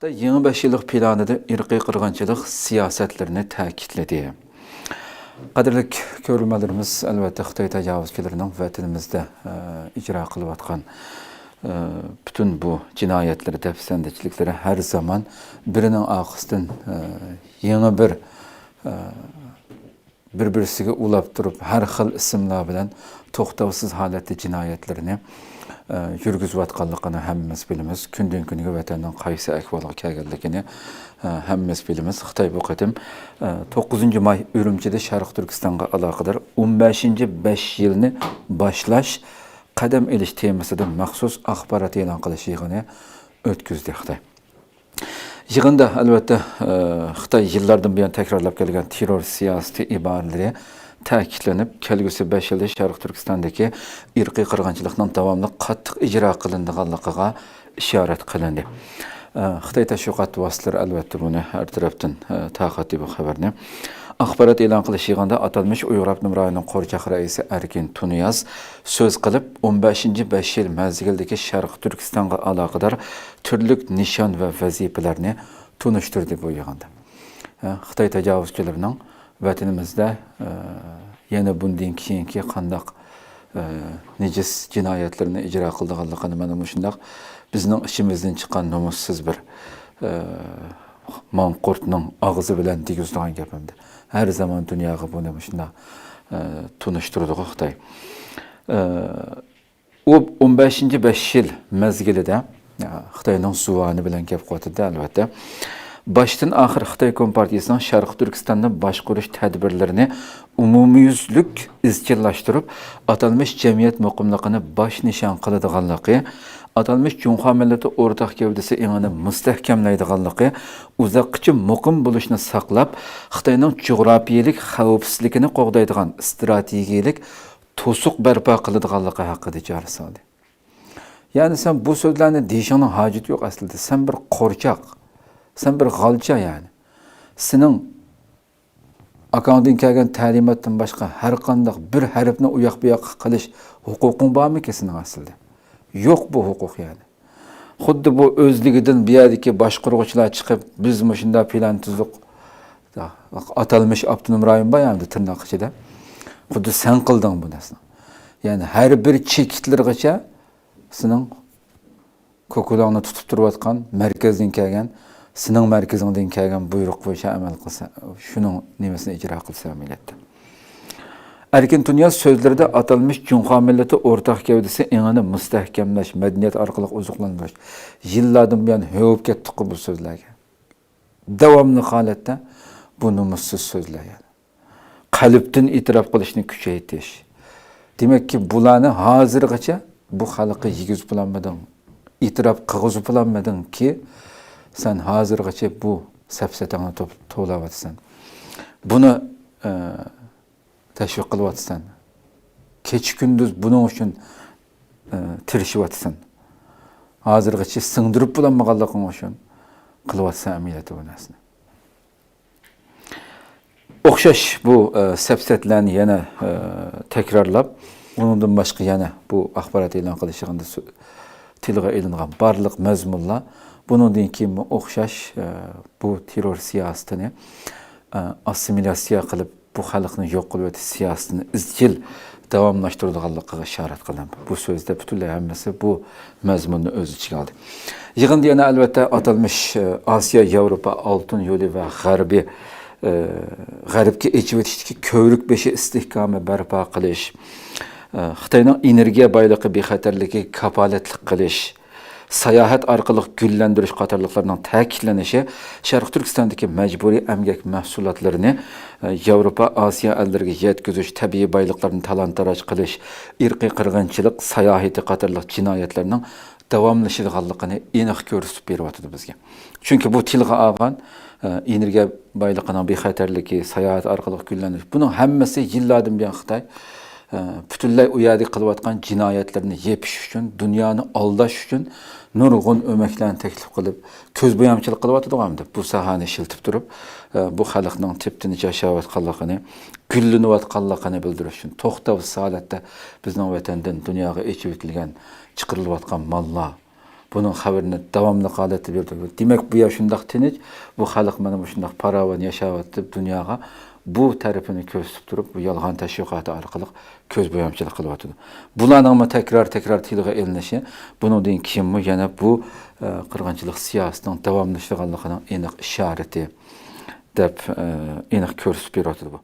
Xitay 25 yıllık planida irqiy qirg'inchilik siyosatlarini ta'kidladi. Qadrli ko'ruvchilarimiz, albatta Xitoy tajovuzchilarining vatanimizda ijro qilayotgan bütün bu cinayetleri, tefsendeçilikleri her zaman birinin arkasından yeni bir-birisiga ulab turib, har xil ismlar bilan to'xtovsiz holatda jinoyatlarini yurgizayotganligini hammamiz bilamiz. Kundan kunga vatanning qaysi ahvolga kelganligini hammamiz bilamiz. Xitoy bu qatim 9 may Urumchida Sharq Turkistonga aloqador 15 yilni boshlash qadam ilish temasida maxsus axborot e'lon qilish yig'ini o'tkazdi Xitoy. Yig'inda albatta Xitoy yillardan buyon takrorlab kelgan terror siyosati iboralari ta'kidlanib, kelgusi 5 yilda Sharq Turkistondagi irqiy qirg'inchilikning davomli qattiq ijro qilinadiganligiga ishorat qilindi. Xitoy tashviqot vositalari albatta buni har tarafdan taqatdi bu xabarni. Axborot e'lon qilish yig'inida atalmış Uyg'ur Abnum rayonining qo'rchaq raisi Erkin Tuniyaz so'z qilib, 15 yil mezgildagi Sharq Turkistonga aloqador turli nishon va vazifalarni tunishtirdi bu yig'inda. Xitoy tajovuzchilarining vatanimizda yana bundan keyingi qandaq nejis jinoyatlarni ijro qilganligini mana shundoq bizning ishimizdan chiqqan nomussiz bir manqurtning og'zi bilan tegizdigan gapimdi. Her zaman dunyoga buni shundoq tunishtirdi Xitoy. U 15 yil mezgilida Xitoyning suvani bilan gap qotdi albatta. Baştan ahir Xitoy Kompartiyasining Sharq Turkistonni boshqarish tadbirlarini umumiyuzlik izchillashtirib, atalmış jamiyat muqimligini bosh nishon qiladiganligi, atalmış Cumhur millati o'rtaq gavdasi engini mustahkamlaydiganligi, uzoqcha muqim bo'lishni saqlab, Xitoyning jo'grafiyalik xavfsizligini qo'g'daydigan strategiyalik to'siq barpo qiladiganligi haqida jar soldi. Ya'ni sen bu so'zlarni deyishingning hojati yo'q aslida. Sen bir qo'rchoq, sen bir g'alcha yani. Sening akandin kelgan ta'limotdan boshqa har qanday bir harfni u yoq bu yoq qilish huquqing bormi sening aslida? Yo'q bu huquq yani. Xuddi bu o'zligidan bu yerdagi boshqaruvchilar chiqib, biz shunda plan tuzib atalmış Abdunum rayon bayamdi tırnak ichida. Xuddi sen qilding bu narsani. Yani her bir chekitlargacha sening ko'kulangni tutib turayotgan markazdan kelgan sening markazingdan kelgan buyruq bo'yicha amal qilsa, shuning nimasini ijro qilsa millatda. Erkin Tuniyaz sözlerinde atalmış Cumhur millati o'rtaq gavdasi engini mustahkamlash, madaniyat orqali ozuqlantirish. Yillardan buyon huvib ketdik bu so'zlarga. Davomli holatda bu numussiz so'zlar yani. Qalbdan e'tirof qilishni kuchaytirish. Demak ki bularni hozirgacha bu xalqqa yigizib bo'lmading, e'tirof qilg'izib bo'lmading ki sen hozirgacha bu safsatani to'layapsan. Buni tashviq qilyapsan. Kech kunduz buning uchun tirishyapsan. Hozirgacha singdirib bo'lmaganliging uchun qilyapsan amaliyotda bu narsani. O'xshash bu safsatlarni yana takrorlab, undan boshqa yana bu axborot e'lon qilishig'ida tilga ilingan barliq mazmunlar bundan keyin o'xshash bu terror siyosatini assimilyatsiya qilib bu xalqni yo'q qilib o'tish siyosatini izchil davomlashtiradiganligiga ishorat qilindi. Bu so'zda butunlay hammasi bu mazmunni o'z ichiga oldi. Yig'inda yana albatta atalmış Osiyo Yevropa oltin yo'li va g'arbga echib o'tishdagi ko'vrik beshi istehkomi barpo qilish, Xitoyning energiya boyligi bexatarligi kapolatlik qilish, sayohat orqali gullantirish qatorliqlarining ta'kidlanishi, Sharq Turkistondagi majburiy emgak mahsulotlarini Yevropa, Osiyo ellariga yetkazish, tabiiy boyliqlarni talon-taroj qilish, irqiy qirg'inchilik, sayohati qatorliq jinoyatlarning davomlashadiganligini aniq ko'rsatib beryapti bizga. Chunki bu tilga olgan energiya boyligining bexatarligi, sayohat orqali gullantirish, buning hammasi yillardan buyon Xitoy butunlay u yerda qilayotgan jinoyatlarni yepish uchun, dunyoni aldash uchun nurg'un o'maklarni taklif qilib, ko'zbo'yamchilik qilyotgandir. Bu sahani shiltib turib, bu xalqning teptini yashayotganligini, gullanayotganligini bildirish uchun to'xtovsiz holatda bizning vatandan dunyoga echib o'tilgan, chiqarilayotgan mollar, bunun xabarini davamlı holatda berdi. Demak, bu ya shundaq tinch, bu xalq mana bu shundaq paravan yashayapti dunyoga. Bu tarafini ko'rsatib turib, bu yolg'on tashviqoti orqali ko'z bo'yamchilik qilyapti. Bularning takrar tilga ilinishi, bundan keyin yana bu qirg'inchilik siyosatining davomlashganligining aniq ishorati deb aniq ko'rsatib beradi bu.